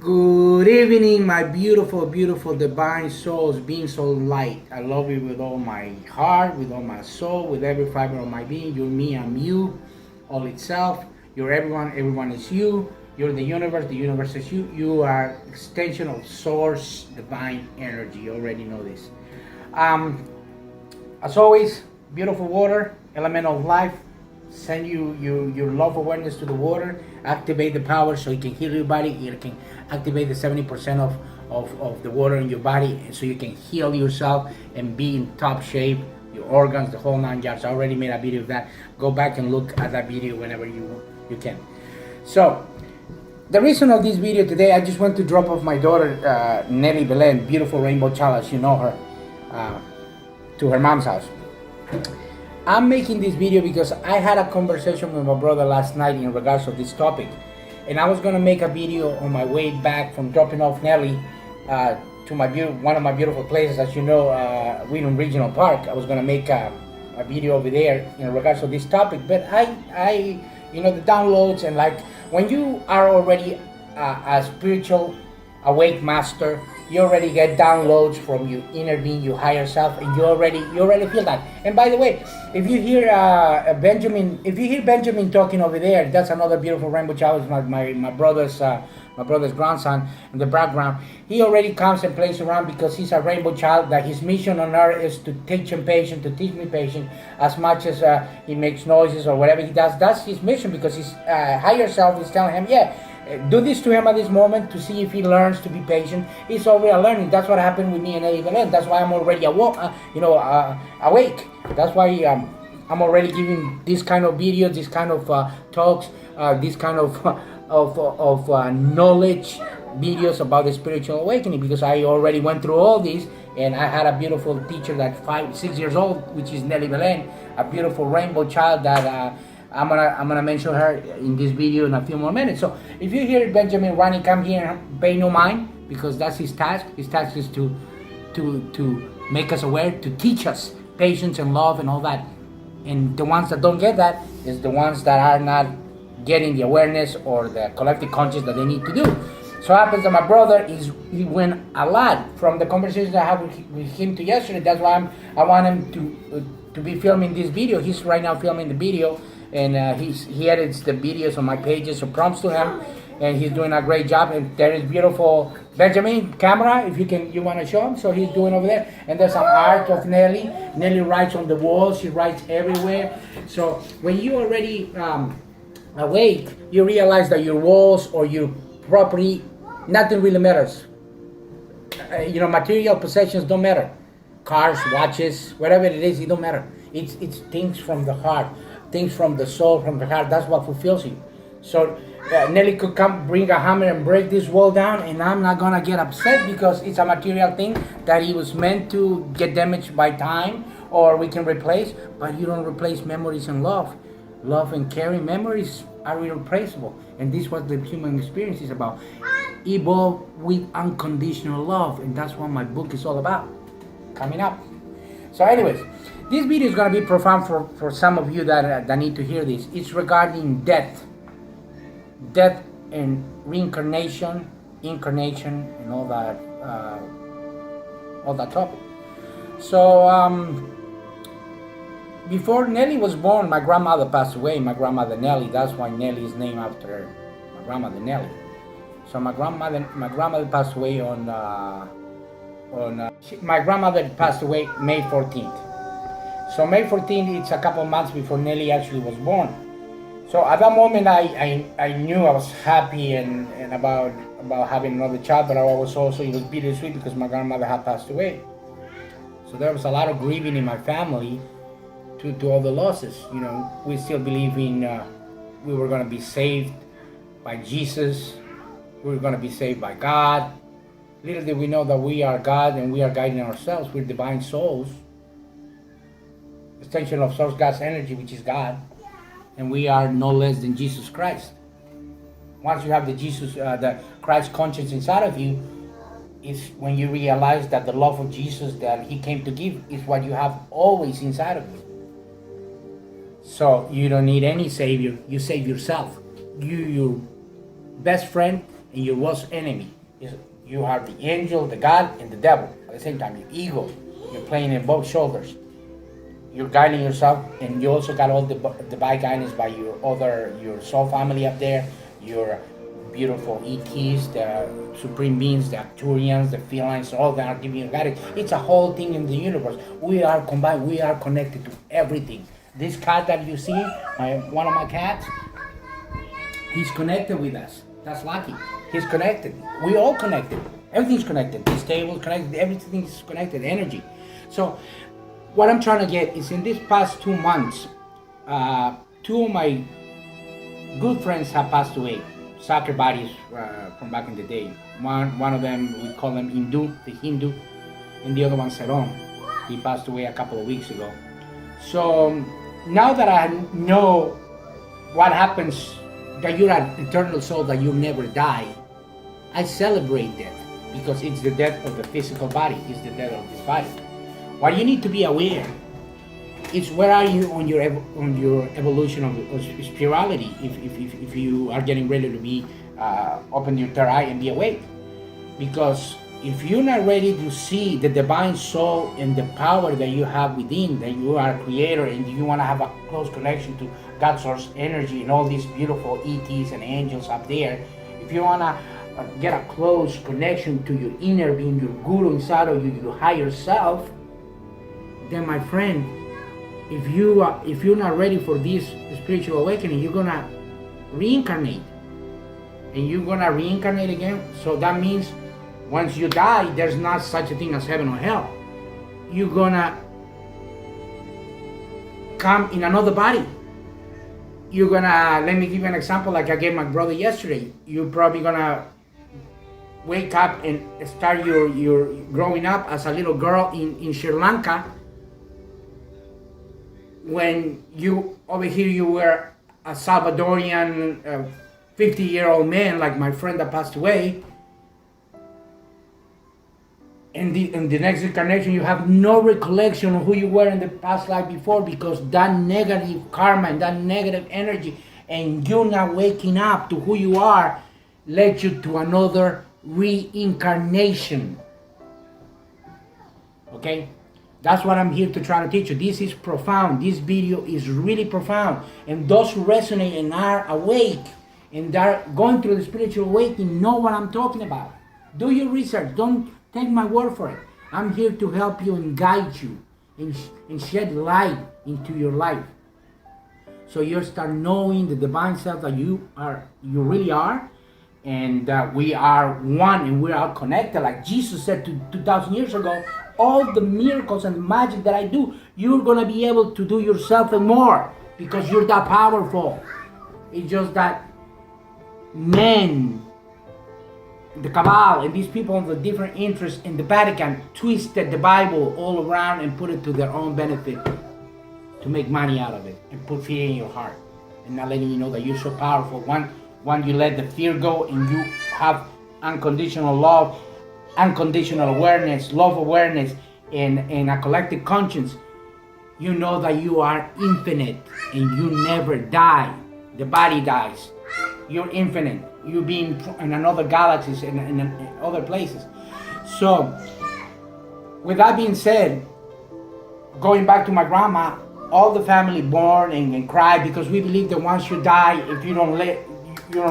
Good evening, my beautiful, beautiful divine souls, being so light. I love you with all my heart, with all my soul, with every fiber of my being. You're me, I'm you, all itself. You're everyone, everyone is you. You're the universe is you. You are extension of source, divine energy. You already know this. As always, beautiful water, element of life. Send your love awareness to the water, activate the power so it can heal your body. It can activate the 70% of the water in your body so you can heal yourself and be in top shape, your organs, the whole 9 yards. I already made a video of that. Go back and look at that video whenever you can. So the reason of this video today, I just went to drop off my daughter, Nelly Belen, beautiful rainbow child, as you know her, to her mom's house. I'm making this video because I had a conversation with my brother last night in regards to this topic, and I was gonna make a video on my way back from dropping off Nelly to my one of my beautiful places, as you know, Wheeling Regional Park. I was gonna make a video over there in regards to this topic, but I you know, the downloads, and like when you are already a spiritual awake master, you already get downloads from your inner being, your higher self, and you already feel that. And by the way, if you hear Benjamin talking over there, that's another beautiful rainbow child, my brother's grandson in the background. He already comes and plays around because he's a rainbow child. That his mission on earth is to teach him patience, to teach me patience, as much as he makes noises or whatever he does. That's his mission, because his higher self is telling him, yeah, do this to him at this moment to see if he learns to be patient. He's already learning. That's what happened with me and Evelyn. That's why I'm already awake. That's why I'm already giving this kind of videos, this kind of talks, this kind of knowledge videos about the spiritual awakening, because I already went through all these, and I had a beautiful teacher that 5-6 years old, which is Nelly Belen, a beautiful rainbow child that I'm gonna mention her in this video in a few more minutes. So if you hear Benjamin running, come here and pay no mind, because that's his task. His task is to make us aware, to teach us patience and love and all that. And the ones that don't get that is the ones that are not getting the awareness or the collective conscious that they need to do. So happens that my brother he went a lot from the conversations I had with him to yesterday. That's why I want him to be filming this video. He's right now filming the video, and he edits the videos on my pages, so prompts to him, and he's doing a great job. And there is beautiful Benjamin camera, if you want to show him. So he's doing over there, and there's some art of Nelly. Nelly writes on the walls, she writes everywhere. So when you already awake, you realize that your walls or your property, nothing really matters. Material possessions don't matter. Cars, watches, whatever it is, it don't matter. It's things from the heart, things from the soul, from the heart. That's what fulfills you. So Nelly could come, bring a hammer and break this wall down, and I'm not gonna get upset, because it's a material thing that it was meant to get damaged by time, or we can replace. But you don't replace memories and love. Love and caring, memories are irreplaceable, and this is what the human experience is about. Evolve with unconditional love, and that's what my book is all about, coming up. So anyways, this video is going to be profound for some of you that need to hear this. It's regarding death and reincarnation, incarnation, and all that topic. So before Nelly was born, my grandmother passed away. My grandmother Nelly. That's why Nelly is named after my grandmother Nelly. So my grandmother passed away my grandmother passed away May 14th. So May 14th, it's a couple months before Nelly actually was born. So at that moment, I knew I was happy and about having another child, but it was bittersweet because my grandmother had passed away. So there was a lot of grieving in my family to all the losses. We still believe in we were going to be saved by Jesus. We were going to be saved by God. Little did we know that we are God, and we are guiding ourselves. We're divine souls, extension of source God's energy, which is God, and we are no less than Jesus Christ. Once you have the Christ conscience inside of you, is when you realize that the love of Jesus that He came to give is what you have always inside of you. So you don't need any savior. You save yourself. You, your best friend, and your worst enemy is you have the angel, the God, and the devil at the same time. Your ego, you're playing in both shoulders. You're guiding yourself, and you also got all the divine guidance by your soul family up there, your beautiful ETs, the supreme beings, the Arcturians, the felines, all that are giving you guidance. It's a whole thing in the universe. We are combined. We are connected to everything. This cat that you see, one of my cats, he's connected with us. That's lucky. He's connected. We all connected. Everything's connected. This table's connected. Everything's connected. Energy. So what I'm trying to get is, in these past 2 months, 2 of my good friends have passed away. Soccer buddies from back in the day. One of them, we call him the Hindu, and the other one Saron. He passed away a couple of weeks ago. So now that I know what happens, that you're an eternal soul, that you never die, I celebrate death, because it's the death of the physical body, it's the death of this body. What you need to be aware is, where are you on your evolution of spirituality, if you are getting ready to be open your third eye and be awake. Because if you're not ready to see the divine soul and the power that you have within, that you are a creator, and you want to have a close connection to God's source energy and all these beautiful ETs and angels up there, if you want to get a close connection to your inner being, your guru inside of you, your higher self, then my friend, if you're not ready for this spiritual awakening, you're gonna reincarnate, and you're gonna reincarnate again. So that means once you die, there's not such a thing as heaven or hell. You're gonna come in another body. You're gonna, let me give you an example like I gave my brother yesterday. You're probably gonna wake up and start your growing up as a little girl in Sri Lanka, when you over here you were a Salvadorian 50-year-old man like my friend that passed away. In the next incarnation, you have no recollection of who you were in the past life before, because that negative karma and that negative energy, and you not waking up to who you are, led you to another reincarnation. Okay? That's what I'm here to try to teach you. This is profound. This video is really profound. And those who resonate and are awake and are going through the spiritual awakening know what I'm talking about. Do your research. Don't take my word for it. I'm here to help you and guide you and shed light into your life, so you start knowing the divine self that you really are, and that we are one and we are connected. Like Jesus said 2,000 years ago, all the miracles and magic that I do, you're gonna be able to do yourself and more, because you're that powerful. It's just that men, the Cabal, and these people with different interests in the Vatican twisted the Bible all around and put it to their own benefit, to make money out of it and put fear in your heart, and not letting you know that you're so powerful. When you let the fear go and you have unconditional love, unconditional awareness, love awareness, and a collective conscience, you know that you are infinite and you never die. The body dies. You're infinite. You're being in another galaxies and in other places. So, with that being said, going back to my grandma, all the family mourn and cry, because we believe that once you die, if you don't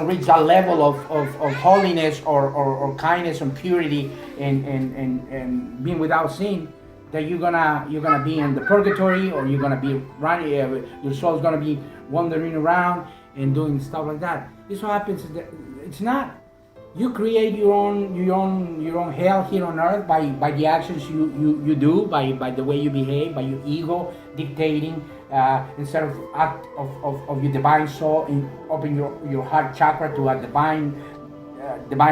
reach that level of holiness or kindness and purity and being without sin, that you're gonna be in the purgatory, or you're gonna be running. Your soul's gonna be wandering around and doing stuff like that. This what happens. It's not. You create your own hell here on earth by the actions you do, by the way you behave, by your ego dictating, instead of act of your divine soul and open your heart chakra to a divine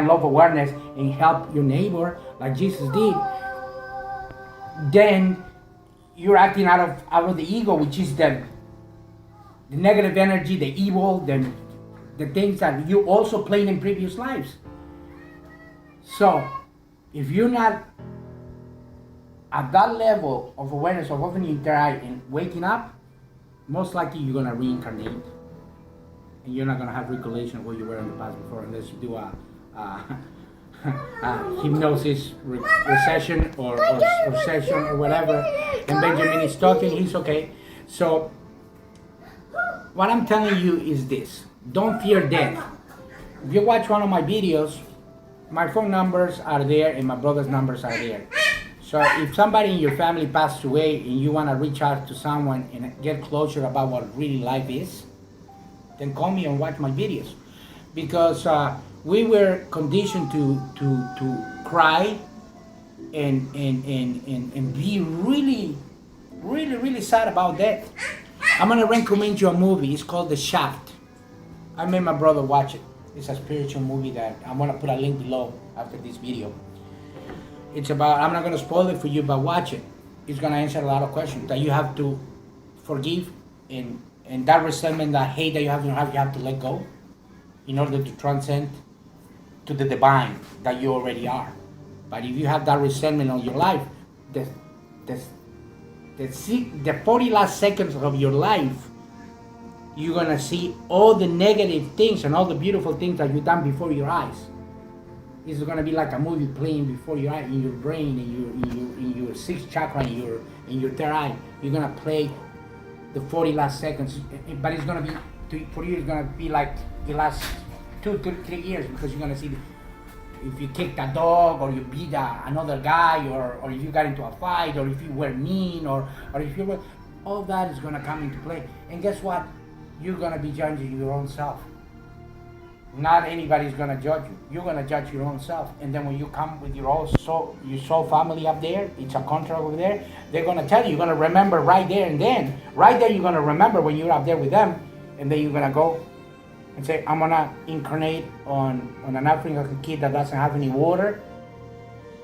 love awareness and help your neighbor like Jesus did. Then you're acting out of the ego, which is the negative energy, the evil, the things that you also played in previous lives. So, if you're not at that level of awareness of opening your eye and waking up, most likely you're gonna reincarnate, and you're not gonna have recollection of what you were in the past before, unless you do a hypnosis recession or session or whatever, and Benjamin is talking, he's okay. So what I'm telling you is this: don't fear death. If you watch one of my videos, my phone numbers are there and my brother's numbers are there. So if somebody in your family passed away and you want to reach out to someone and get closer about what really life is, then call me and watch my videos. Because we were conditioned to cry and be really sad about death. I'm going to recommend you a movie. It's called The Shaft. I made my brother watch it. It's a spiritual movie that I'm going to put a link below after this video. It's about, I'm not going to spoil it for you, but watch it. It's going to answer a lot of questions that you have to forgive, and that resentment, that hate that you have to let go in order to transcend to the divine that you already are. But if you have that resentment on your life, the 40 last seconds of your life, you're going to see all the negative things and all the beautiful things that you've done before your eyes. It's going to be like a movie playing before your eye, in your brain, in your sixth chakra, in your third eye. You're going to play the 40 last seconds, but it's going to be, for you, it's going to be like the last 2 to 3 years, because you're going to see if you kicked a dog, or you beat another guy, or if you got into a fight, or if you were mean, or if you were, all that is going to come into play. And guess what? You're going to be judging your own self. Not anybody's going to judge you. You're going to judge your own self. And then when you come with your soul family up there, it's a contract over there, they're going to tell you, you're going to remember right there and then. Right there, you're going to remember when you're up there with them. And then you're going to go and say, I'm going to incarnate on an African kid that doesn't have any water.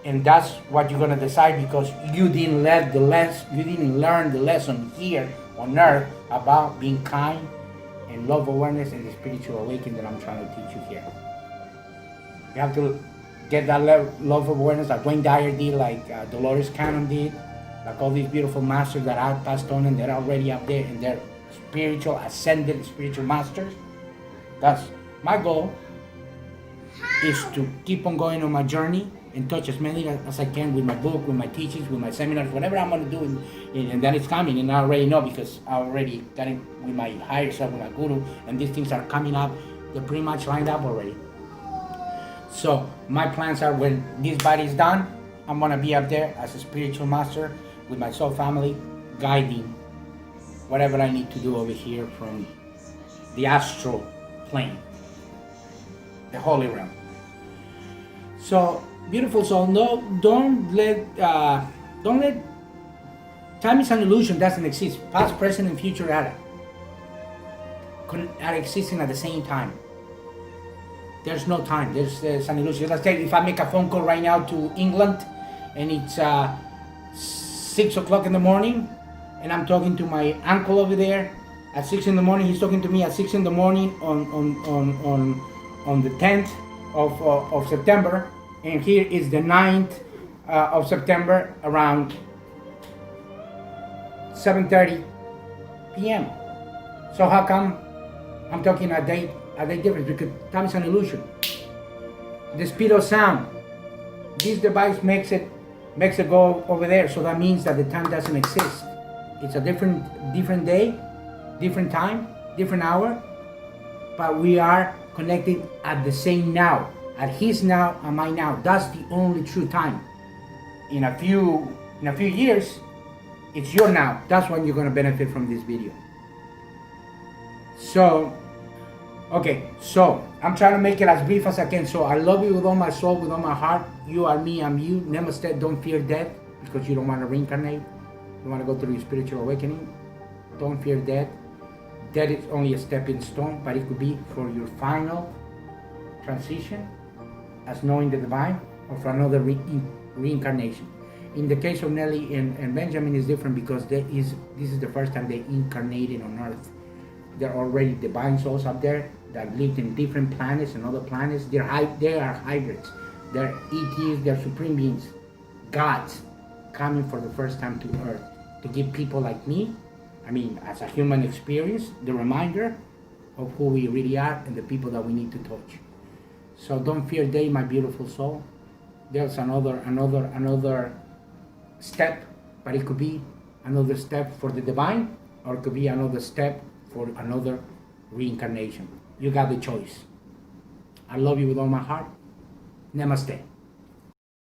And that's what you're going to decide, because you didn't learn the lesson here on earth about being kind and love awareness and the spiritual awakening that I'm trying to teach you here. You have to get that love awareness like Wayne Dyer did, like Dolores Cannon did, like all these beautiful masters that I passed on and they're already up there and they're spiritual, ascended spiritual masters. That's my goal, is to keep on going on my journey and touch as many as I can with my book, with my teachings, with my seminars, whatever I'm going to do, and that is coming, and I already know, because I already got it with my higher self, with my guru, and these things are coming up. They're pretty much lined up already. So my plans are, when this body is done, I'm going to be up there as a spiritual master with my soul family, guiding whatever I need to do over here from the astral plane, the holy realm. So, beautiful soul, no, don't let time is an illusion, doesn't exist. Past, present, and future are existing at the same time. There's no time. There's an illusion. Let's say if I make a phone call right now to England, and it's 6 o'clock in the morning, and I'm talking to my uncle over there at 6 in the morning. He's talking to me at 6 in the morning on the 10th of September, and here is the 9th of September around 7:30 p.m. So how come I'm talking a day difference? Because time is an illusion. The speed of sound, this device makes it go over there, so that means that the time doesn't exist. It's a different day, different time, different hour, but we are connected at the same now, at his now and my now. That's the only true time. In a few years, it's your now. That's when you're going to benefit from this video. So, okay, so I'm trying to make it as brief as I can. So I love you with all my soul, with all my heart. You are me, I'm you. Namaste. Don't fear death, because you don't want to reincarnate. You want to go through your spiritual awakening. Don't fear death. Death is only a stepping stone, but it could be for your final transition as knowing the divine, or for another reincarnation. In the case of Nelly and Benjamin, is different, because this is the first time they incarnated on Earth. There are already divine souls up there that lived in different planets and other planets. They are hybrids. They're ETs, they're supreme beings, gods, coming for the first time to Earth to give people like me, as a human experience, the reminder of who we really are and the people that we need to touch. So don't fear day, my beautiful soul. There's another step, but it could be another step for the divine, or it could be another step for another reincarnation. You got the choice. I love you with all my heart. Namaste.